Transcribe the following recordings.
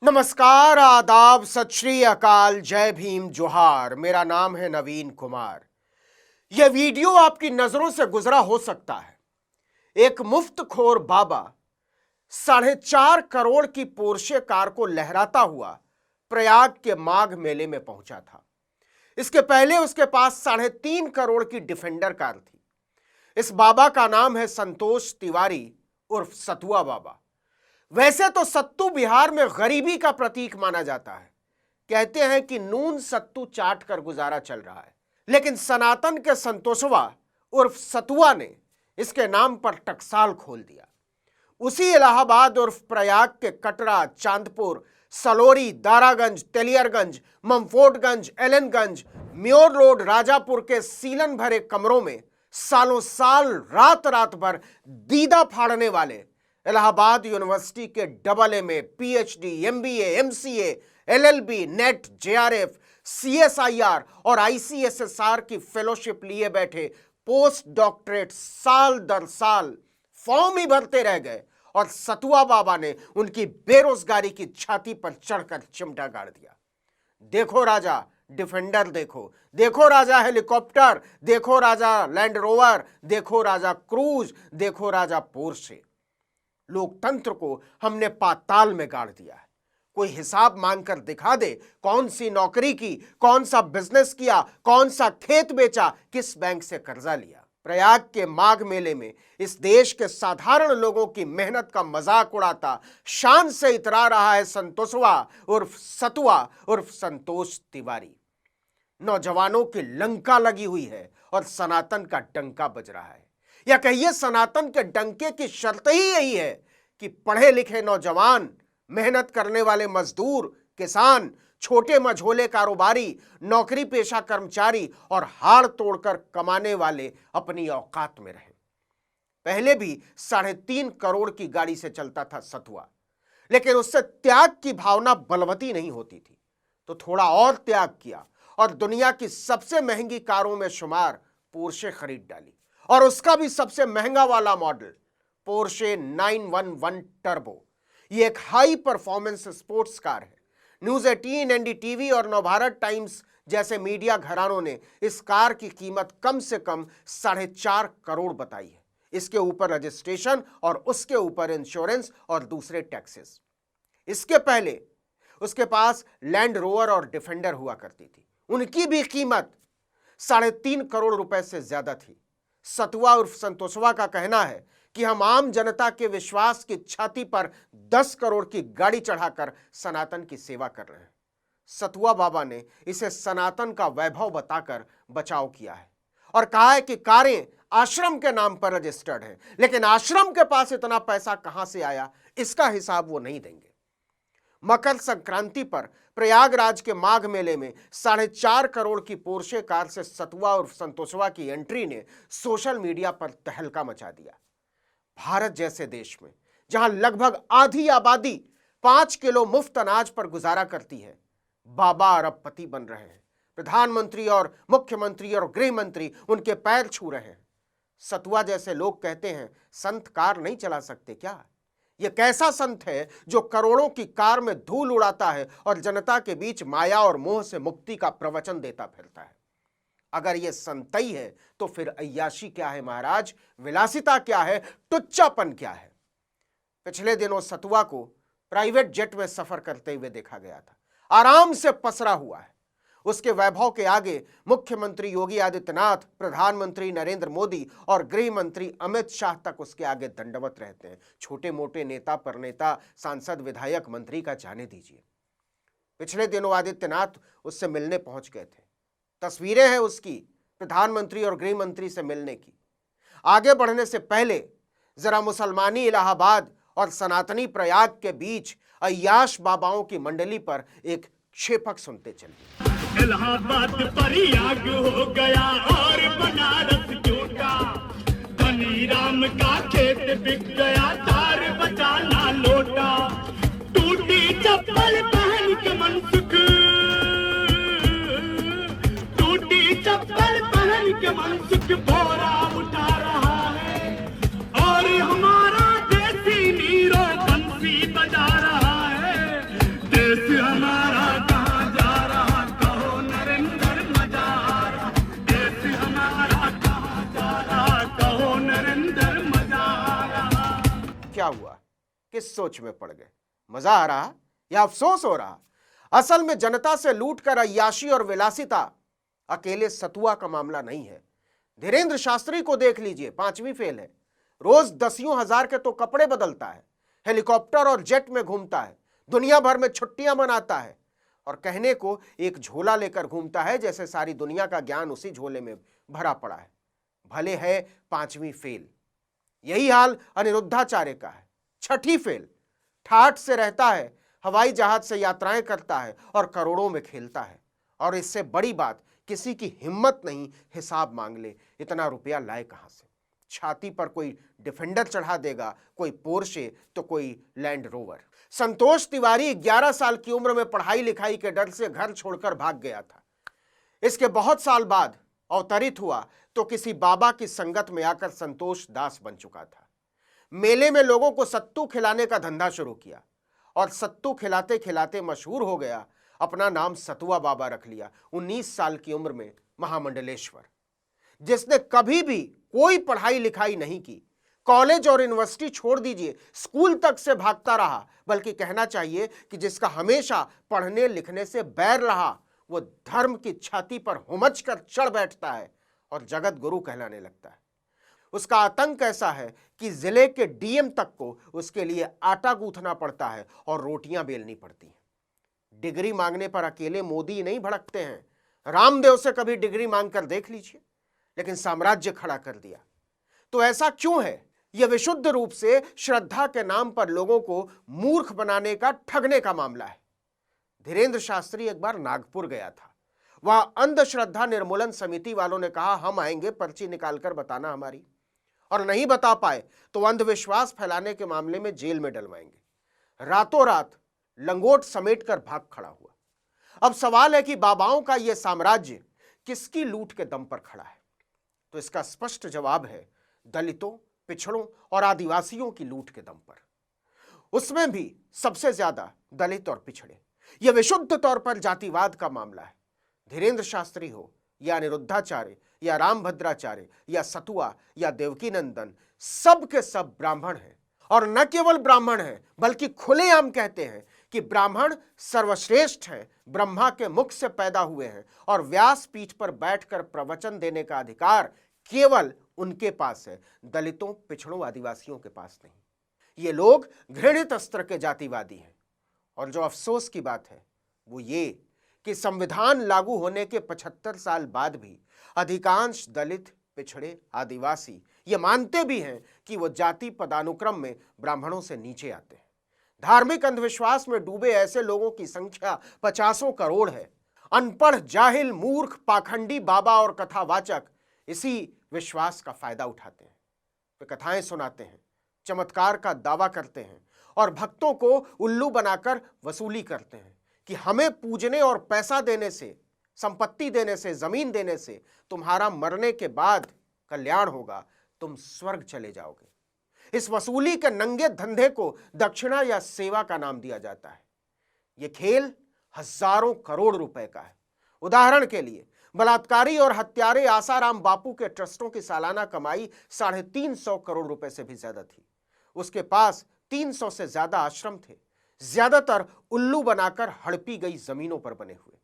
नमस्कार, आदाब, सत श्री अकाल, जय भीम, जोहार। मेरा नाम है नवीन कुमार। यह वीडियो आपकी नजरों से गुजरा हो सकता है। एक मुफ्तखोर बाबा 4.5 करोड़ की पोर्शे कार को लहराता हुआ प्रयाग के माघ मेले में पहुंचा था। इसके पहले उसके पास 3.5 करोड़ की डिफेंडर कार थी। इस बाबा का नाम है संतोष तिवारी उर्फ सतुआ बाबा। वैसे तो सत्तू बिहार में गरीबी का प्रतीक माना जाता है। कहते हैं कि नून सत्तू चाट कर गुजारा चल रहा है, लेकिन सनातन के संतोषवा उर्फ सतुआ ने इसके नाम पर टकसाल खोल दिया। उसी इलाहाबाद उर्फ प्रयाग के कटरा, चांदपुर, सलोरी, दारागंज, तेलियरगंज, ममफोर्टगंज, एलनगंज, म्योर रोड, राजापुर के सीलन भरे कमरों में सालों साल रात रात भर दीदा फाड़ने वाले इलाहाबाद यूनिवर्सिटी के AA, PhD, MBA, MCA, LLB, net, JRF, CSIR और ICSSR की फेलोशिप लिए बैठे पोस्ट डॉक्टरेट साल दर साल फॉर्म ही भरते रह गए और सतुआ बाबा ने उनकी बेरोजगारी की छाती पर चढ़कर चिमटा गाड़ दिया। देखो राजा डिफेंडर, देखो राजा हेलीकॉप्टर, देखो राजा लैंड रोवर, देखो राजा क्रूज, देखो राजा पोर्शे। लोकतंत्र को हमने पाताल में गाड़ दिया है। कोई हिसाब मांगकर दिखा दे, कौन सी नौकरी की, कौन सा बिजनेस किया, कौन सा खेत बेचा, किस बैंक से कर्जा लिया। प्रयाग के माघ मेले में इस देश के साधारण लोगों की मेहनत का मजाक उड़ाता शान से इतरा रहा है संतोषवा उर्फ सतुआ उर्फ संतोष तिवारी। नौजवानों की लंका लगी हुई है और सनातन का डंका बज रहा है। या कहिए सनातन के डंके की शर्त ही यही है कि पढ़े लिखे नौजवान, मेहनत करने वाले मजदूर, किसान, छोटे मझोले कारोबारी, नौकरी पेशा कर्मचारी और हाड़ तोड़कर कमाने वाले अपनी औकात में रहें। पहले भी 3.5 करोड़ की गाड़ी से चलता था सतुआ, लेकिन उससे त्याग की भावना बलवती नहीं होती थी, तो थोड़ा और त्याग किया और दुनिया की सबसे महंगी कारों में शुमार पोर्शे खरीद डाली, और उसका भी सबसे महंगा वाला मॉडल पोर्शे 911 टर्बो। ये एक हाई परफॉर्मेंस स्पोर्ट्स कार है। न्यूज 18, NDTV और नवभारत टाइम्स जैसे मीडिया घरानों ने इस कार की कीमत कम से कम 4.5 करोड़ बताई है। इसके ऊपर रजिस्ट्रेशन और उसके ऊपर इंश्योरेंस और दूसरे टैक्सेस। इसके पहले उसके पास लैंड रोवर और डिफेंडर हुआ करती थी। उनकी भी कीमत 3.5 करोड़ रुपए से ज्यादा थी। सतुआ उर्फ संतोषवा का कहना है कि हम आम जनता के विश्वास की छाती पर 10 करोड़ की गाड़ी चढ़ाकर सनातन की सेवा कर रहे हैं। सतुआ बाबा ने इसे सनातन का वैभव बताकर बचाव किया है और कहा है कि कारें आश्रम के नाम पर रजिस्टर्ड हैं, लेकिन आश्रम के पास इतना पैसा कहां से आया, इसका हिसाब वो नहीं देंगे। मकर संक्रांति पर प्रयागराज के माघ मेले में 4.5 करोड़ की पोर्शे कार से सतुआ और संतोषवा की एंट्री ने सोशल मीडिया पर तहलका मचा दिया। भारत जैसे देश में जहां लगभग आधी आबादी 5 किलो मुफ्त अनाज पर गुजारा करती है, बाबा अरबपति बन रहे हैं। प्रधानमंत्री और मुख्यमंत्री और गृह मंत्री उनके पैर छू रहे हैं। सतुआ जैसे लोग कहते हैं संत कार नहीं चला सकते क्या? यह कैसा संत है जो करोड़ों की कार में धूल उड़ाता है और जनता के बीच माया और मोह से मुक्ति का प्रवचन देता फिरता है? अगर यह संतई है तो फिर अय्याशी क्या है महाराज, विलासिता क्या है, टुच्चापन क्या है? पिछले दिनों सतुआ को प्राइवेट जेट में सफर करते हुए देखा गया था। आराम से पसरा हुआ है। उसके वैभव के आगे मुख्यमंत्री योगी आदित्यनाथ, प्रधानमंत्री नरेंद्र मोदी और गृह मंत्री अमित शाह तक उसके आगे दंडवत रहते हैं। छोटे मोटे नेता परनेता, सांसद, विधायक, मंत्री का जाने दीजिए। पिछले दिनों आदित्यनाथ उससे मिलने पहुंच गए थे। तस्वीरें हैं उसकी प्रधानमंत्री और गृह मंत्री से मिलने की। आगे बढ़ने से पहले जरा मुसलमानी इलाहाबाद और सनातनी प्रयाग के बीच अय्याश बाबाओं की मंडली पर एक क्षेपक सुनते चलिए। इलाहाबाद प्रयाग हो गया और बनारस झूठा, धनी राम का खेत बिक गया, तार बचाना लोटा, टूटी चप्पल पहन के मनसुख, टूटी चप्पल पहन के मनसुख बोरा उठा रहा है, और हमारा देसी नीरो बंसी बजा रहा है। हुआ? किस सोच में पड़ गए? मजा आ रहा या अफसोस हो रहा? असल में जनता से लूट कर अय्याशी और विलासिता अकेले सतुआ का मामला नहीं है। धीरेंद्र शास्त्री को देख लीजिए, 5वीं फेल है। रोज दसियों हजार के तो कपड़े बदलता है, हेलीकॉप्टर और जेट में घूमता है, दुनिया भर में छुट्टियां मनाता है और कहने को एक झोला लेकर घूमता है जैसे सारी दुनिया का ज्ञान उसी झोले में भरा पड़ा है। भले है 5वीं फेल। यही हाल अनिरुद्धाचार्य का है, 6ठी फेल। ठाठ से रहता है, हवाई जहाज से यात्राएं करता है और करोड़ों में खेलता है। और इससे बड़ी बात, किसी की हिम्मत नहीं हिसाब मांग ले, इतना रुपया लाए कहां से। छाती पर कोई डिफेंडर चढ़ा देगा, कोई पोर्शे तो कोई लैंड रोवर। संतोष तिवारी 11 साल की उम्र में पढ़ाई लिखाई के डर से घर छोड़कर भाग गया था। इसके बहुत साल बाद अवतरित हुआ तो किसी बाबा की संगत में आकर संतोष दास बन चुका था। मेले में लोगों को सत्तू खिलाने का धंधा शुरू किया और सत्तू खिलाते खिलाते मशहूर हो गया। अपना नाम सतुआ बाबा रख लिया। 19 साल की उम्र में महामंडलेश्वर। जिसने कभी भी कोई पढ़ाई लिखाई नहीं की, कॉलेज और यूनिवर्सिटी छोड़ दीजिए, स्कूल तक से भागता रहा, बल्कि कहना चाहिए कि जिसका हमेशा पढ़ने लिखने से बैर रहा, वो धर्म की छाती पर हुमच कर चढ़ बैठता है और जगत गुरु कहलाने लगता है। उसका आतंक ऐसा है कि जिले के डीएम तक को उसके लिए आटा गूंथना पड़ता है और रोटियां बेलनी पड़ती हैं। डिग्री मांगने पर अकेले मोदी नहीं भड़कते हैं, रामदेव से कभी डिग्री मांगकर देख लीजिए, लेकिन साम्राज्य खड़ा कर दिया। तो ऐसा क्यों है? यह विशुद्ध रूप से श्रद्धा के नाम पर लोगों को मूर्ख बनाने का, ठगने का मामला है। धीरेंद्र शास्त्री एक बार नागपुर गया था। वहां अंधश्रद्धा निर्मूलन समिति वालों ने कहा, हम आएंगे, पर्ची निकालकर बताना हमारी, और नहीं बता पाए तो अंधविश्वास फैलाने के मामले में जेल में डलवाएंगे। रातों रात लंगोट समेट कर भाग खड़ा हुआ। अब सवाल है कि बाबाओं का यह साम्राज्य किसकी लूट के दम पर खड़ा है? तो इसका स्पष्ट जवाब है दलितों, पिछड़ों और आदिवासियों की लूट के दम पर। उसमें भी सबसे ज्यादा दलित और पिछड़े। यह विशुद्ध तौर पर जातिवाद का मामला है। धीरेंद्र शास्त्री हो या अनिरुद्धाचार्य या रामभद्राचार्य या सतुआ या देवकीनंदन, सब के सब ब्राह्मण हैं। और न केवल ब्राह्मण हैं, बल्कि खुलेआम कहते हैं कि ब्राह्मण सर्वश्रेष्ठ हैं, ब्रह्मा के मुख से पैदा हुए हैं और व्यास पीठ पर बैठकर प्रवचन देने का अधिकार केवल उनके पास है, दलितों, पिछड़ों, आदिवासियों के पास नहीं। ये लोग घृणित अस्त्र के जातिवादी हैं। और जो अफसोस की बात है वो ये कि संविधान लागू होने के 75 साल बाद भी अधिकांश दलित, पिछड़े, आदिवासी ये मानते भी हैं कि वो जाति पदानुक्रम में ब्राह्मणों से नीचे आते हैं। धार्मिक अंधविश्वास में डूबे ऐसे लोगों की संख्या 50 करोड़ है। अनपढ़, जाहिल, मूर्ख, पाखंडी बाबा और कथावाचक इसी विश्वास का फायदा उठाते हैं। वे कथाएं सुनाते हैं, चमत्कार का दावा करते हैं और भक्तों को उल्लू बनाकर वसूली करते हैं कि हमें पूजने और पैसा देने से, संपत्ति देने से, जमीन देने से तुम्हारा मरने के बाद कल्याण होगा, तुम स्वर्ग चले जाओगे। इस वसूली के नंगे धंधे को दक्षिणा या सेवा का नाम दिया जाता है। यह खेल हजारों करोड़ रुपए का है। उदाहरण के लिए बलात्कारी और हत्यारे आसाराम बापू के ट्रस्टों की सालाना कमाई 350 करोड़ रुपए से भी ज्यादा थी। उसके पास 300 से ज्यादा आश्रम थे, ज्यादातर उल्लू बनाकर हड़पी गई जमीनों पर बने हुए।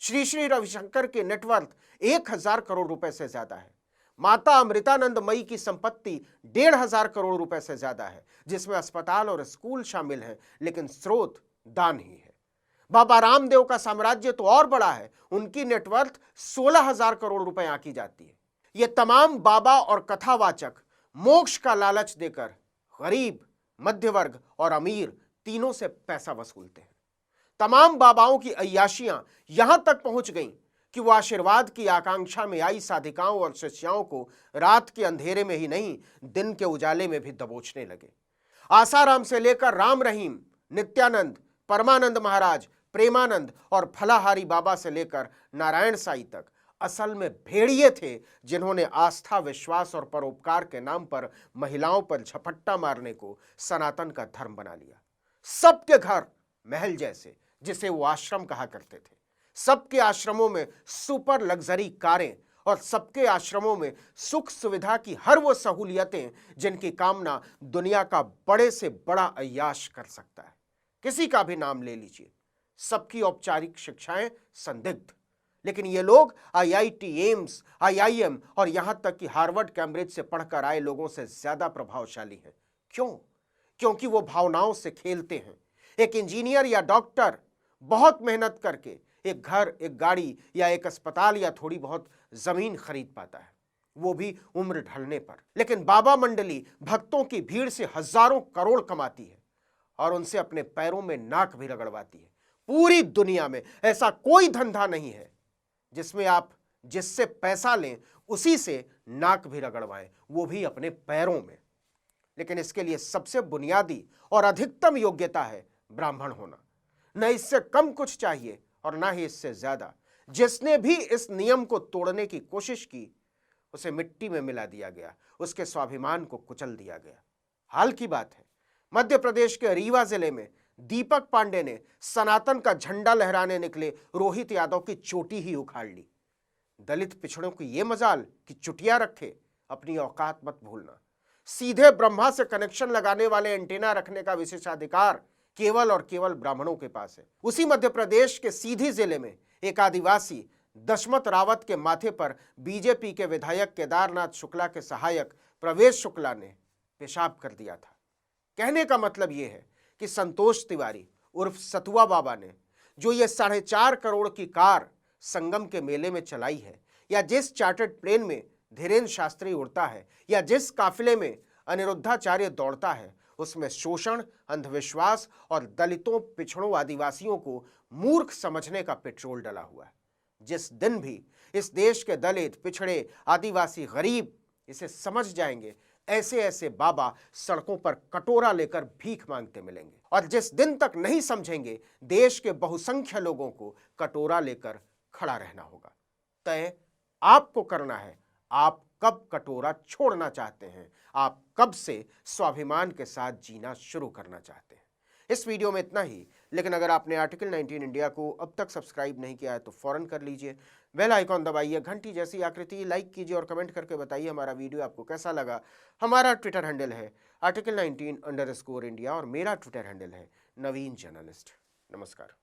श्री श्री रविशंकर की नेटवर्थ 1000 करोड़ रुपए से ज्यादा है। माता अमृतानंदमयी की संपत्ति 1500 करोड़ रुपए से ज्यादा है, जिसमें अस्पताल और स्कूल शामिल हैं, लेकिन स्रोत दान ही है। बाबा रामदेव का साम्राज्य तो और बड़ा है, उनकी नेटवर्थ 16,000 करोड़ रुपए आंकी जाती है। ये तमाम बाबा और कथावाचक मोक्ष का लालच देकर गरीब, मध्य वर्ग और अमीर तीनों से पैसा वसूलते हैं। तमाम बाबाओं की अय्याशियां यहां तक पहुंच गईं कि वो आशीर्वाद की आकांक्षा में आई साधिकाओं और शिष्याओं को रात के अंधेरे में ही नहीं, दिन के उजाले में भी दबोचने लगे। आसाराम से लेकर राम रहीम, नित्यानंद, परमानंद महाराज, प्रेमानंद और फलाहारी बाबा से लेकर नारायण साईं तक असल में भेड़िए थे, जिन्होंने आस्था, विश्वास और परोपकार के नाम पर महिलाओं पर झपट्टा मारने को सनातन का धर्म बना लिया। सबके घर महल जैसे, जिसे वो आश्रम कहा करते थे। सबके आश्रमों में सुपर लग्जरी कारें और सबके आश्रमों में सुख सुविधा की हर वो सहूलियतें जिनकी कामना दुनिया का बड़े से बड़ा अय्याश कर सकता है। किसी का भी नाम ले लीजिए, सबकी औपचारिक शिक्षाएं संदिग्ध, लेकिन ये लोग आईआईटी, एम्स, आईआईएम और यहां तक कि हार्वर्ड, कैम्ब्रिज से पढ़कर आए लोगों से ज्यादा प्रभावशाली हैं। क्यों? क्योंकि वो भावनाओं से खेलते हैं। एक इंजीनियर या डॉक्टर बहुत मेहनत करके एक घर, एक गाड़ी या एक अस्पताल या थोड़ी बहुत जमीन खरीद पाता है, वो भी उम्र ढलने पर। लेकिन बाबा मंडली भक्तों की भीड़ से हजारों करोड़ कमाती है और उनसे अपने पैरों में नाक भी रगड़वाती है। पूरी दुनिया में ऐसा कोई धंधा नहीं है जिसमें आप जिससे पैसा लें उसी से नाक भी रगड़वाएं, वो भी अपने पैरों में। लेकिन इसके लिए सबसे बुनियादी और अधिकतम योग्यता है ब्राह्मण होना। न इससे कम कुछ चाहिए और ना ही इससे ज्यादा। जिसने भी इस नियम को तोड़ने की कोशिश की उसे मिट्टी में मिला दिया गया, उसके स्वाभिमान को कुचल दिया गया। हाल की बात है, मध्य प्रदेश के रीवा जिले में दीपक पांडे ने सनातन का झंडा लहराने निकले रोहित यादव की चोटी ही उखाड़ ली। दलित पिछड़ों की यह मजाल कि चुटिया रखे, अपनी औकात मत भूलना। सीधे ब्रह्मा से कनेक्शन लगाने वाले एंटीना रखने का विशेषाधिकार केवल और केवल ब्राह्मणों के पास है। उसी मध्य प्रदेश के सीधी जिले में एक आदिवासी दशमत रावत के माथे पर बीजेपी के विधायक केदारनाथ शुक्ला के सहायक प्रवेश शुक्ला ने पेशाब कर दिया था। कहने का मतलब यह है कि संतोष तिवारी उर्फ सतुआ बाबा ने जो ये 4.5 करोड़ की कार संगम के मेले में चलाई है, या जिस चार्टर्ड प्लेन में धीरेन्द्र शास्त्री उड़ता है, या जिस काफिले में अनिरुद्धाचार्य दौड़ता है, उसमें शोषण, अंधविश्वास और दलितों, पिछड़ों, आदिवासियों को मूर्ख समझने का पेट्रोल डला हुआ है। जिस दिन भी इस देश के दलित, पिछड़े, आदिवासी, गरीब इसे समझ जाएंगे, ऐसे ऐसे बाबा सड़कों पर कटोरा लेकर भीख मांगते मिलेंगे। और जिस दिन तक नहीं समझेंगे, देश के बहुसंख्य लोगों को कटोरा लेकर खड़ा रहना होगा। तय आपको करना है, आप कब कटोरा छोड़ना चाहते हैं, आप कब से स्वाभिमान के साथ जीना शुरू करना चाहते हैं। इस वीडियो में इतना ही, लेकिन अगर आपने आर्टिकल 19 इंडिया को अब तक सब्सक्राइब नहीं किया है तो फौरन कर लीजिए। बेल आइकॉन दबाइए, घंटी जैसी आकृति लाइक कीजिए और कमेंट करके बताइए हमारा वीडियो आपको कैसा लगा। हमारा ट्विटर हैंडल है article19_India और मेरा ट्विटर हैंडल है नवीन जर्नलिस्ट। नमस्कार।